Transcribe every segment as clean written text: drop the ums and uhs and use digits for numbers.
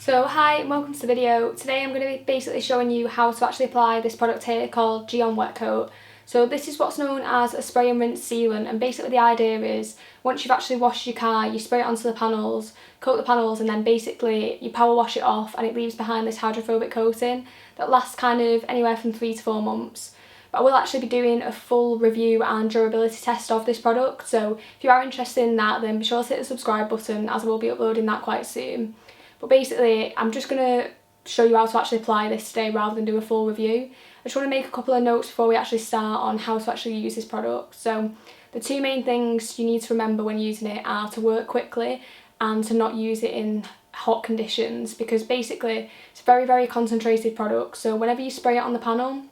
So hi and welcome to the video. Today I'm going to be basically showing you how to actually apply this product here called Gyeon Wetcoat. So this is what's known as a spray and rinse sealant, and basically the idea is once you've actually washed your car, you spray it onto the panels, coat the panels, and then basically you power wash it off and it leaves behind this hydrophobic coating that lasts kind of anywhere from 3 to 4 months. But I will actually be doing a full review and durability test of this product, so if you are interested in that then be sure to hit the subscribe button, as I will be uploading that quite soon. But basically, I'm just going to show you how to actually apply this today rather than do a full review. I just want to make a couple of notes before we actually start on how to actually use this product. So the two main things you need to remember when using it are to work quickly and to not use it in hot conditions, because basically it's a very concentrated product. So whenever you spray it on the panel,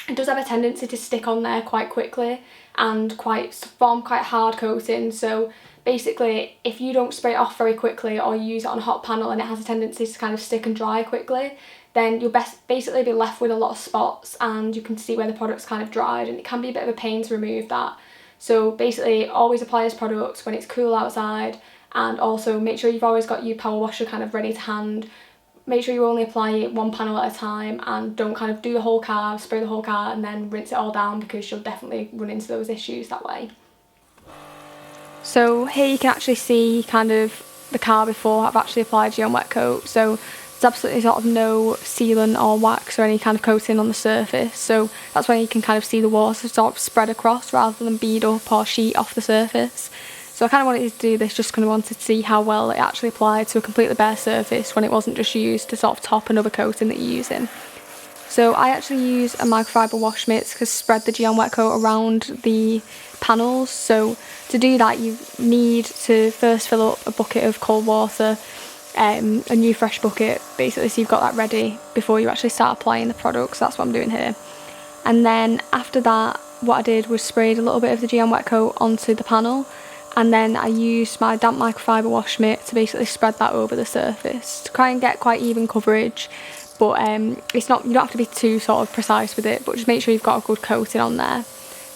it does have a tendency to stick on there quite quickly and form quite hard coating. So basically, if you don't spray it off very quickly or use it on a hot panel and it has a tendency to kind of stick and dry quickly, then you'll basically be left with a lot of spots and you can see where the product's kind of dried, and it can be a bit of a pain to remove that. So basically, always apply this product when it's cool outside, and also make sure you've always got your power washer kind of ready to hand. Make sure you only apply it one panel at a time and don't kind of do the whole car, spray the whole car and then rinse it all down, because you'll definitely run into those issues that way. So here you can actually see kind of the car before I've actually applied Gyeon Wetcoat. So there's absolutely sort of no sealant or wax or any kind of coating on the surface. So that's when you can kind of see the water sort of spread across rather than bead up or sheet off the surface. So I kind of wanted to do this just because I wanted to see how well it actually applied to a completely bare surface when it wasn't just used to sort of top another coating that you're using. So I actually use a microfiber wash mitt to spread the Gyeon Wetcoat around the panels. So to do that, you need to first fill up a bucket of cold water, a new fresh bucket basically, so you've got that ready before you actually start applying the product. So that's what I'm doing here. And then after that, what I did was sprayed a little bit of the Gyeon Wetcoat onto the panel, and then I used my damp microfiber wash mitt to basically spread that over the surface to try and get quite even coverage. But it's not, you don't have to be too sort of precise with it, but just make sure you've got a good coating on there.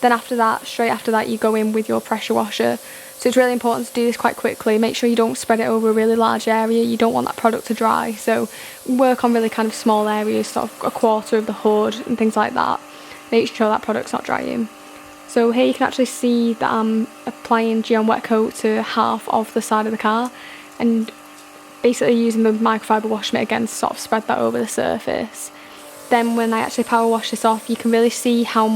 Then after that, straight after that, you go in with your pressure washer. So it's really important to do this quite quickly. Make sure you don't spread it over a really large area. You don't want that product to dry. So work on really kind of small areas, sort of a quarter of the hood and things like that. Make sure that product's not drying. So here you can actually see that I'm applying Gyeon Wetcoat to half of the side of the car, and basically using the microfiber wash mitt again to sort of spread that over the surface. Then when I actually power wash this off, you can really see how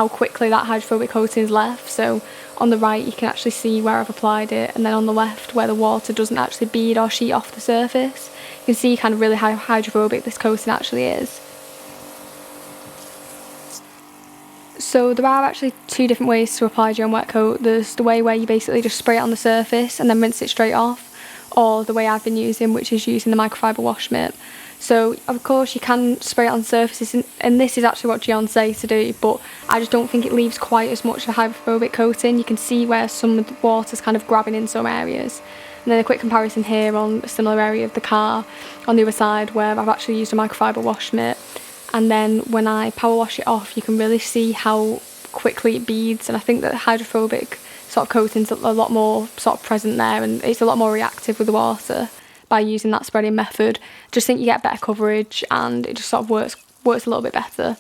quickly that hydrophobic coating is left. So on the right you can actually see where I've applied it, and then on the left where the water doesn't actually bead or sheet off the surface, you can see kind of really how hydrophobic this coating actually is. So there are actually two different ways to apply Gyeon Wetcoat. There's the way where you basically just spray it on the surface and then rinse it straight off, or the way I've been using, which is using the microfiber wash mitt. So of course you can spray it on surfaces, and this is actually what Gyeon say to do, but I just don't think it leaves quite as much of a hydrophobic coating. You can see where some of the water's kind of grabbing in some areas. And then a quick comparison here on a similar area of the car on the other side, where I've actually used a microfiber wash mitt. And then when I power wash it off, you can really see how quickly it beads, and I think that the hydrophobic sort of coating's a lot more sort of present there, and it's a lot more reactive with the water by using that spreading method. Just think you get better coverage and it just sort of works a little bit better.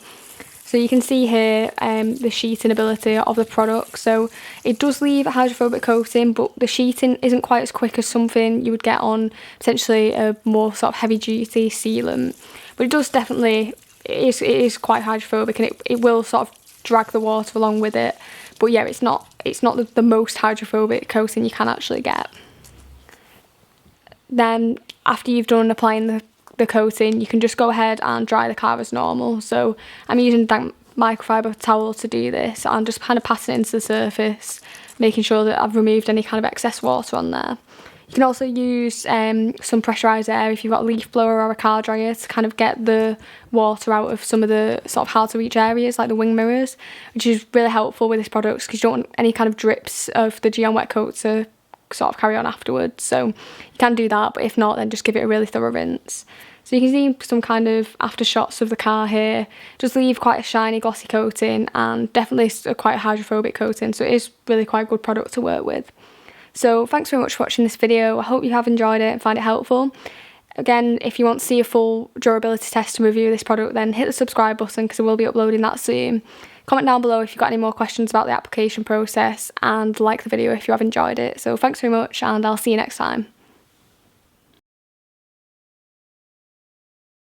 So you can see here the sheeting ability of the product. So it does leave a hydrophobic coating, but the sheeting isn't quite as quick as something you would get on potentially a more sort of heavy duty sealant. But it does definitely, it is quite hydrophobic, and it will sort of drag the water along with it. But yeah, it's not the most hydrophobic coating you can actually get. Then after you've done applying the coating, you can just go ahead and dry the car as normal. So I'm using damp microfiber towel to do this. I'm just kind of passing it into the surface, making sure that I've removed any kind of excess water on there. You can also use some pressurised air if you've got a leaf blower or a car dryer to kind of get the water out of some of the sort of hard to reach areas like the wing mirrors, which is really helpful with this product because you don't want any kind of drips of the Gyeon Wetcoat to sort of carry on afterwards. So you can do that, but if not, then just give it a really thorough rinse. So you can see some kind of after shots of the car here. Just leave quite a shiny glossy coating, and definitely quite a hydrophobic coating, so it is really quite a good product to work with. So thanks very much for watching this video. I hope you have enjoyed it and find it helpful. Again, if you want to see a full durability test and review of this product, then hit the subscribe button because I will be uploading that soon. Comment down below if you've got any more questions about the application process, and like the video if you have enjoyed it. So thanks very much, and I'll see you next time.